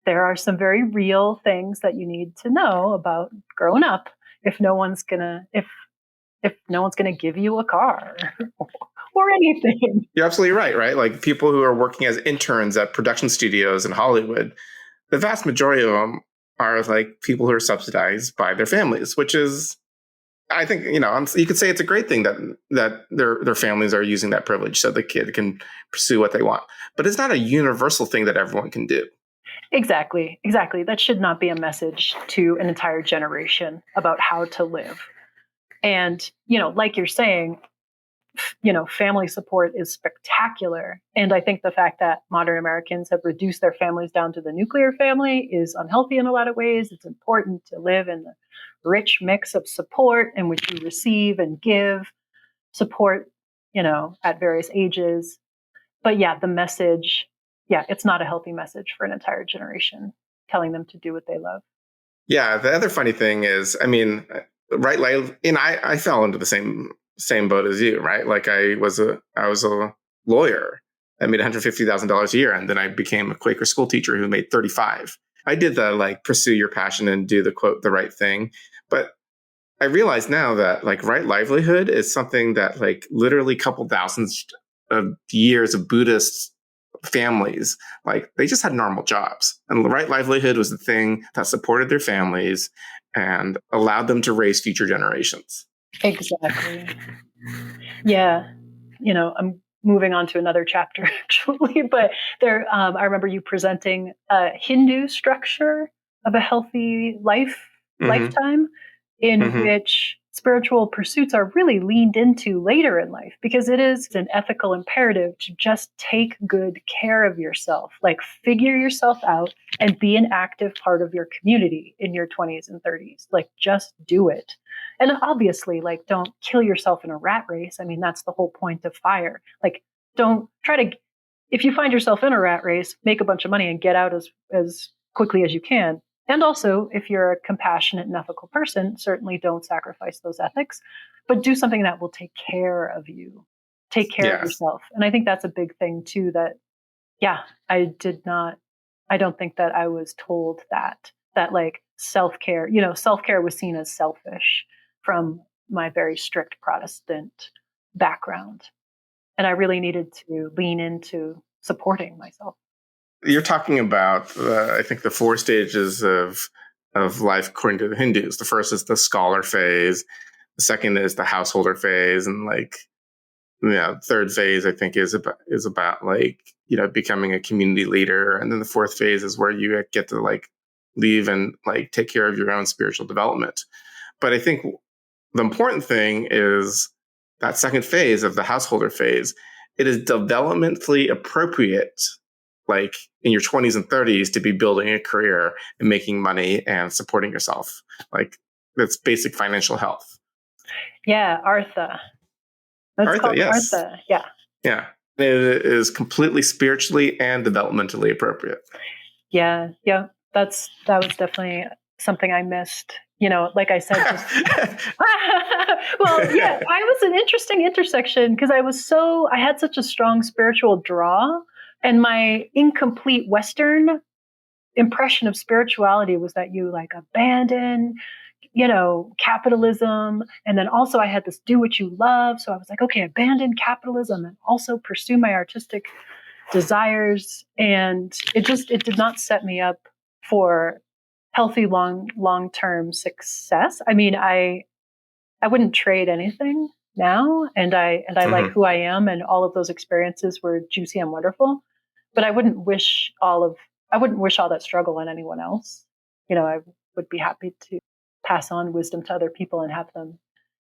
there are some very real things that you need to know about growing up if no one's gonna give you a car or anything. You're absolutely right? People who are working as interns at production studios in Hollywood, the vast majority of them are people who are subsidized by their families, which is, I think, you could say it's a great thing that their families are using that privilege so the kid can pursue what they want. But it's not a universal thing that everyone can do. Exactly. That should not be a message to an entire generation about how to live. And, like you're saying, family support is spectacular. And I think the fact that modern Americans have reduced their families down to the nuclear family is unhealthy in a lot of ways. It's important to live in the rich mix of support in which you receive and give support, at various ages. But yeah, the message, it's not a healthy message for an entire generation, telling them to do what they love. Yeah. The other funny thing is, I mean, right. I fell into the same boat as you, right? I was a lawyer. I made $150,000 a year. And then I became a Quaker school teacher who made $35,000. I did the like pursue your passion and do the quote, the right thing. But I realize now that like right livelihood is something that like literally a couple thousands of years of Buddhist families, like they just had normal jobs. And the right livelihood was the thing that supported their families and allowed them to raise future generations. Exactly. Yeah. I'm moving on to another chapter actually, but there, I remember you presenting a Hindu structure of a healthy lifetime in which spiritual pursuits are really leaned into later in life because it is an ethical imperative to just take good care of yourself, like figure yourself out and be an active part of your community in your 20s and 30s. Like just do it. And obviously, like, don't kill yourself in a rat race. I mean, that's the whole point of FIRE. Like, don't try to, if you find yourself in a rat race, make a bunch of money and get out as quickly as you can. And also, if you're a compassionate and ethical person, certainly don't sacrifice those ethics, but do something that will take care of you, take care of yourself. And I think that's a big thing too, that, yeah, I don't think that I was told that like self-care, self-care was seen as selfish from my very strict Protestant background. And I really needed to lean into supporting myself. You're talking about, I think, the 4 stages of life according to the Hindus. The first is the scholar phase. The second is the householder phase. And like, third phase, I think, is about like, becoming a community leader. And then the fourth phase is where you get to like leave and like take care of your own spiritual development. But I think the important thing is that second phase of the householder phase. It is developmentally appropriate, like in your 20s and 30s, to be building a career and making money and supporting yourself. Like that's basic financial health. Yeah, Artha. That's Artha, called yes. Artha. Yeah. Yeah. It is completely spiritually and developmentally appropriate. Yeah. Yeah. That was definitely something I missed. Like I said, well, yeah, I was an interesting intersection because I had such a strong spiritual draw, and my incomplete Western impression of spirituality was that you like abandon, capitalism. And then also I had this do what you love. So I was like, okay, abandon capitalism and also pursue my artistic desires. And it did not set me up for healthy long-term success. I mean, I wouldn't trade anything now, and I like who I am, and all of those experiences were juicy and wonderful. But I wouldn't wish all that struggle on anyone else. I would be happy to pass on wisdom to other people and have them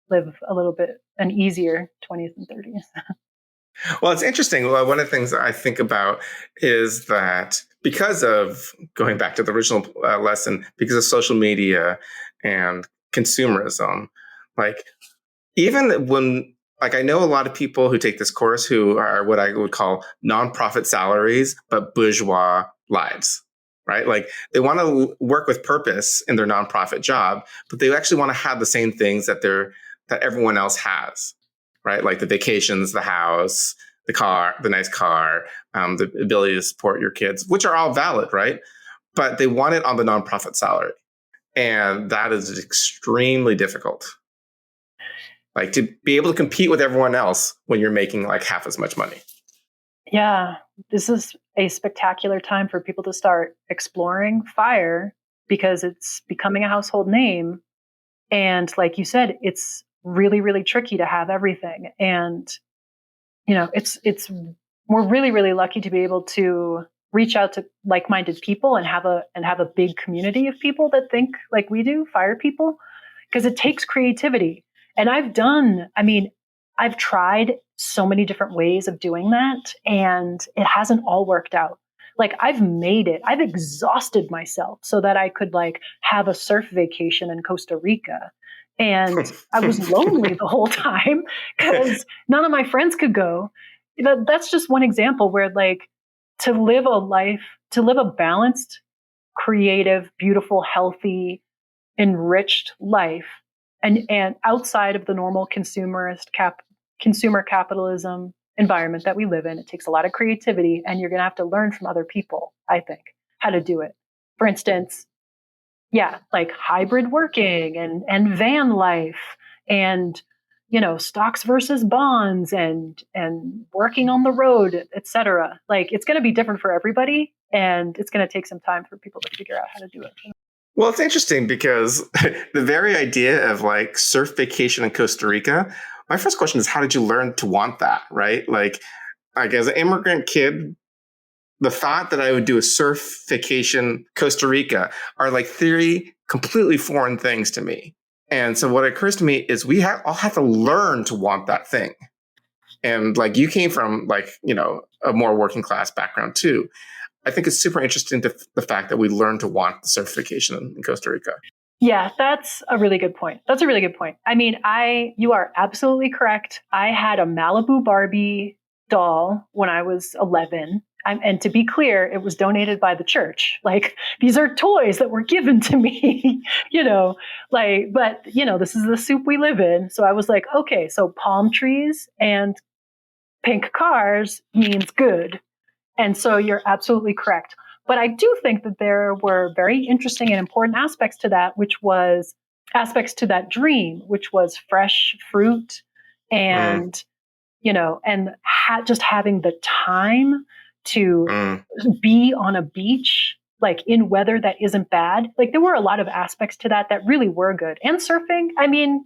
live a little bit an easier 20s and 30s. Well, it's interesting. One of the things that I think about is that because of, going back to the original lesson, because of social media and consumerism, like even when, like I know a lot of people who take this course who are what I would call nonprofit salaries, but bourgeois lives, right? Like they want to work with purpose in their nonprofit job, but they actually want to have the same things that everyone else has. Right? Like the vacations, the house, the car, the nice car, the ability to support your kids, which are all valid, right? But they want it on the nonprofit salary. And that is extremely difficult. Like to be able to compete with everyone else when you're making like half as much money. Yeah, this is a spectacular time for people to start exploring FIRE because it's becoming a household name. And like you said, it's really, really tricky to have everything. And, we're really, really lucky to be able to reach out to like-minded people and have a big community of people that think like we do, FIRE people, because it takes creativity. And I've tried so many different ways of doing that, and it hasn't all worked out. Like I've exhausted myself so that I could like have a surf vacation in Costa Rica. And I was lonely the whole time because none of my friends could go. That's just one example where like to live a balanced, creative, beautiful, healthy, enriched life and outside of the normal consumer capitalism environment that we live in, it takes a lot of creativity, and you're going to have to learn from other people, I think, how to do it. For instance, like hybrid working and van life and, stocks versus bonds and working on the road, et cetera. Like it's going to be different for everybody, and it's going to take some time for people to figure out how to do it. Well, it's interesting because the very idea of like surf vacation in Costa Rica, my first question is, how did you learn to want that, right? Like as an immigrant kid, the thought that I would do a surf vacation Costa Rica are like three completely foreign things to me. And so what occurs to me is all have to learn to want that thing. And like you came from like, a more working class background too. I think it's super interesting the fact that we learn to want the surf vacation in Costa Rica. Yeah, that's a really good point. I mean, you are absolutely correct. I had a Malibu Barbie doll when I was 11. And to be clear, it was donated by the church. Like, these are toys that were given to me, but this is the soup we live in. So I was like, okay, so palm trees and pink cars means good. And so you're absolutely correct. But I do think that there were very interesting and important aspects to that, aspects to that dream, which was fresh fruit and, just having the time to be on a beach, like in weather that isn't bad. Like there were a lot of aspects to that really were good. And surfing, I mean,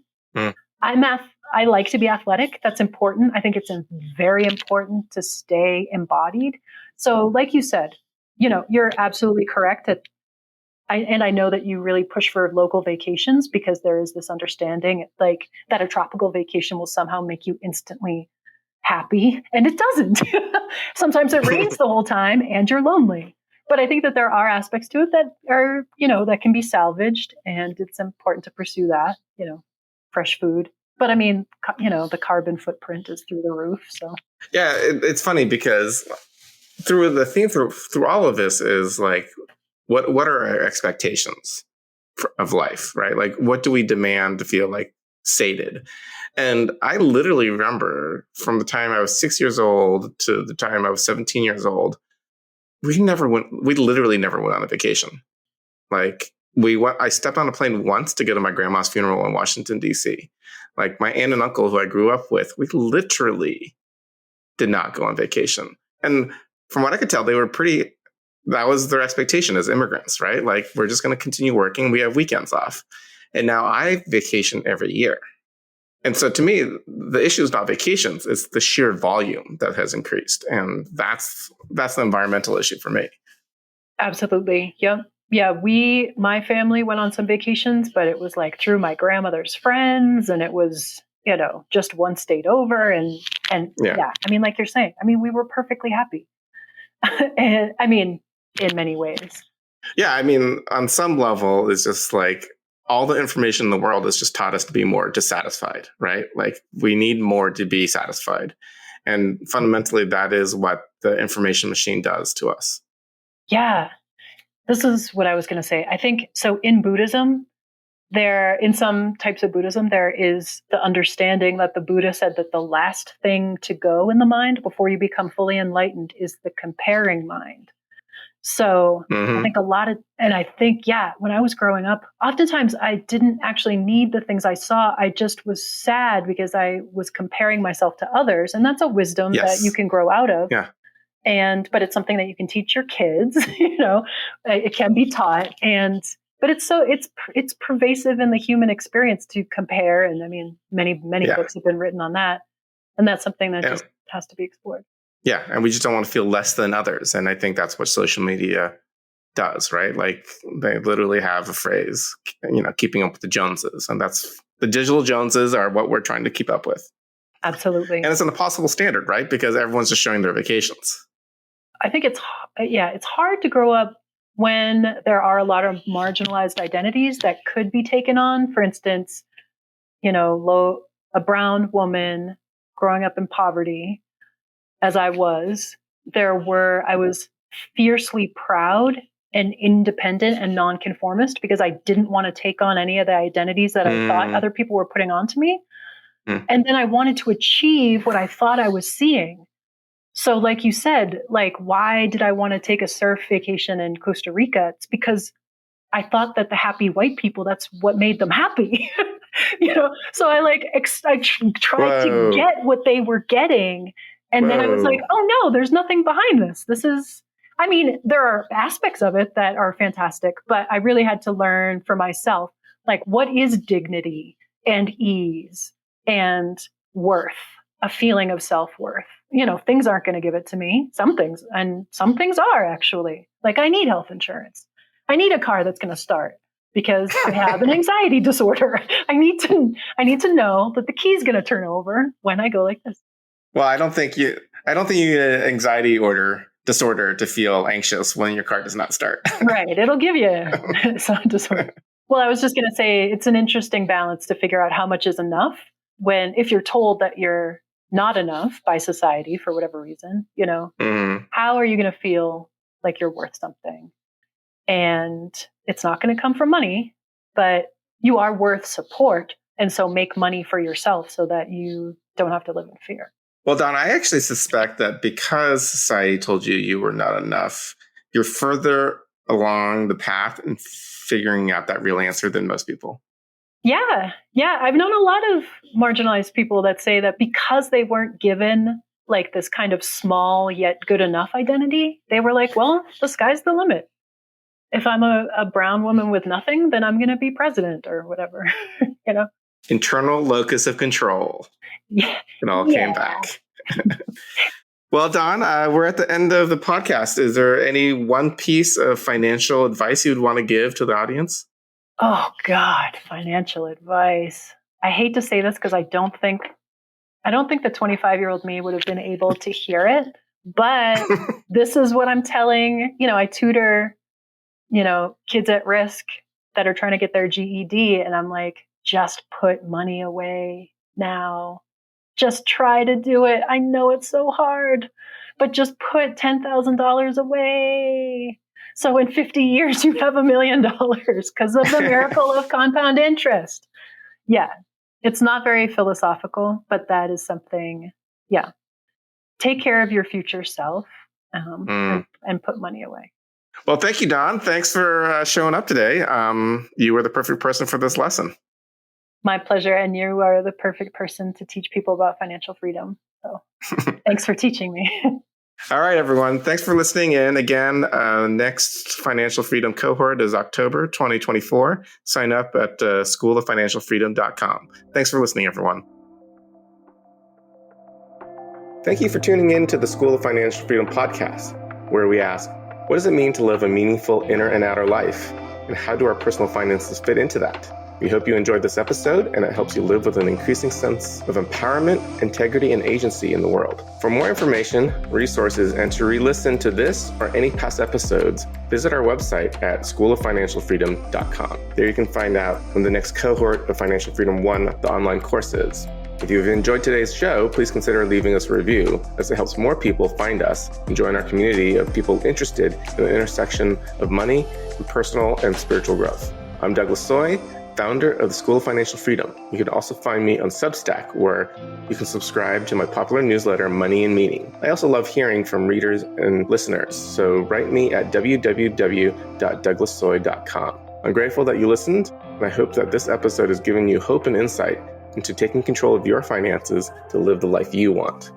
I like to be athletic. That's important. I think it's very important to stay embodied. So like you said, you're absolutely correct that I know that you really push for local vacations because there is this understanding like that a tropical vacation will somehow make you instantly happy, and it doesn't. Sometimes it rains the whole time and you're lonely. But I think that there are aspects to it that are, that can be salvaged, and it's important to pursue that, fresh food. But I mean, the carbon footprint is through the roof. So yeah, it's funny because through the theme through all of this is like, what are our expectations of life, right? Like, what do we demand to feel like sated? And I literally remember from the time I was 6 years old to the time I was 17 years old, we literally never went on a vacation. Like I stepped on a plane once to go to my grandma's funeral in Washington, D.C. Like my aunt and uncle who I grew up with, we literally did not go on vacation. And from what I could tell, that was their expectation as immigrants, right? Like we're just going to continue working. We have weekends off. And now I vacation every year. And so to me, the issue is not vacations, it's the sheer volume that has increased. And that's the environmental issue for me. Absolutely. Yep. Yeah. My family went on some vacations, but it was like through my grandmother's friends, and it was, just one state over. And yeah, I mean, like you're saying, I mean, we were perfectly happy. And I mean, in many ways. Yeah. I mean, on some level, it's just like, all the information in the world has just taught us to be more dissatisfied, right? Like we need more to be satisfied. And fundamentally, that is what the information machine does to us. Yeah. This is what I was going to say. I think so in Buddhism, in some types of Buddhism, there is the understanding that the Buddha said that the last thing to go in the mind before you become fully enlightened is the comparing mind. So I think when I was growing up, oftentimes I didn't actually need the things I saw. I just was sad because I was comparing myself to others. And that's a wisdom that you can grow out of. Yeah. But it's something that you can teach your kids, it can be taught. But it's pervasive in the human experience to compare. And I mean, many books have been written on that. And that's something that just has to be explored. Yeah. And we just don't want to feel less than others. And I think that's what social media does, right? Like they literally have a phrase, keeping up with the Joneses. And that's the digital Joneses are what we're trying to keep up with. Absolutely. And it's an impossible standard, right? Because everyone's just showing their vacations. I think it's hard to grow up when there are a lot of marginalized identities that could be taken on. For instance, a brown woman growing up in poverty, as I was, I was fiercely proud and independent and nonconformist because I didn't want to take on any of the identities that I thought other people were putting onto me. And then I wanted to achieve what I thought I was seeing. So like you said, like, why did I want to take a surf vacation in Costa Rica? It's because I thought that the happy white people, that's what made them happy. So I tried to Whoa. get what they were getting. And then I was like, Whoa. oh no, there's nothing behind this. There are aspects of it that are fantastic, but I really had to learn for myself, like, what is dignity and ease and worth, a feeling of self-worth. Things aren't going to give it to me. Some things are actually. Like, I need health insurance. I need a car that's going to start because I have an anxiety disorder. I need to know that the key's going to turn over when I go like this. Well, I don't think you need an anxiety disorder to feel anxious when your car does not start. Right. It'll give you some disorder. Well, I was just going to say, it's an interesting balance to figure out how much is enough if you're told that you're not enough by society for whatever reason, how are you going to feel like you're worth something? And it's not going to come from money, but you are worth support. And so make money for yourself so that you don't have to live in fear. Well, Dawn, I actually suspect that because society told you were not enough, you're further along the path in figuring out that real answer than most people. Yeah. I've known a lot of marginalized people that say that because they weren't given like this kind of small yet good enough identity, they were like, well, the sky's the limit. If I'm a brown woman with nothing, then I'm going to be president or whatever, Internal locus of control. Yeah. It all came back. Well, Dawn, we're at the end of the podcast. Is there any one piece of financial advice you'd want to give to the audience? Oh, God, financial advice. I hate to say this because I don't think the 25-year-old me would have been able to hear it, but this is what I'm telling. I tutor, kids at risk that are trying to get their GED. And I'm like, just put money away now. Just try to do it. I know it's so hard, but just put $10,000 away. So in 50 years, you have $1 million because of the miracle of compound interest. Yeah, it's not very philosophical, but that is something. Yeah, take care of your future self and put money away. Well, thank you, Dawn. Thanks for showing up today. You were the perfect person for this lesson. My pleasure. And you are the perfect person to teach people about financial freedom. So thanks for teaching me. All right, everyone. Thanks for listening in. Again, next Financial Freedom cohort is October 2024. Sign up at schooloffinancialfreedom.com. Thanks for listening, everyone. Thank you for tuning in to the School of Financial Freedom podcast, where we ask, what does it mean to live a meaningful inner and outer life? And how do our personal finances fit into that? We hope you enjoyed this episode and it helps you live with an increasing sense of empowerment, integrity, and agency in the world. For more information, resources, and to re-listen to this or any past episodes, visit our website at schooloffinancialfreedom.com. There you can find out when the next cohort of Financial Freedom 1, the online course, is. If you've enjoyed today's show, please consider leaving us a review, as it helps more people find us and join our community of people interested in the intersection of money and personal and spiritual growth. I'm Douglas Soy, founder of the School of Financial Freedom. You can also find me on Substack, where you can subscribe to my popular newsletter, Money and Meaning. I also love hearing from readers and listeners, so write me at www.douglassoy.com. I'm grateful that you listened, and I hope that this episode has given you hope and insight into taking control of your finances to live the life you want.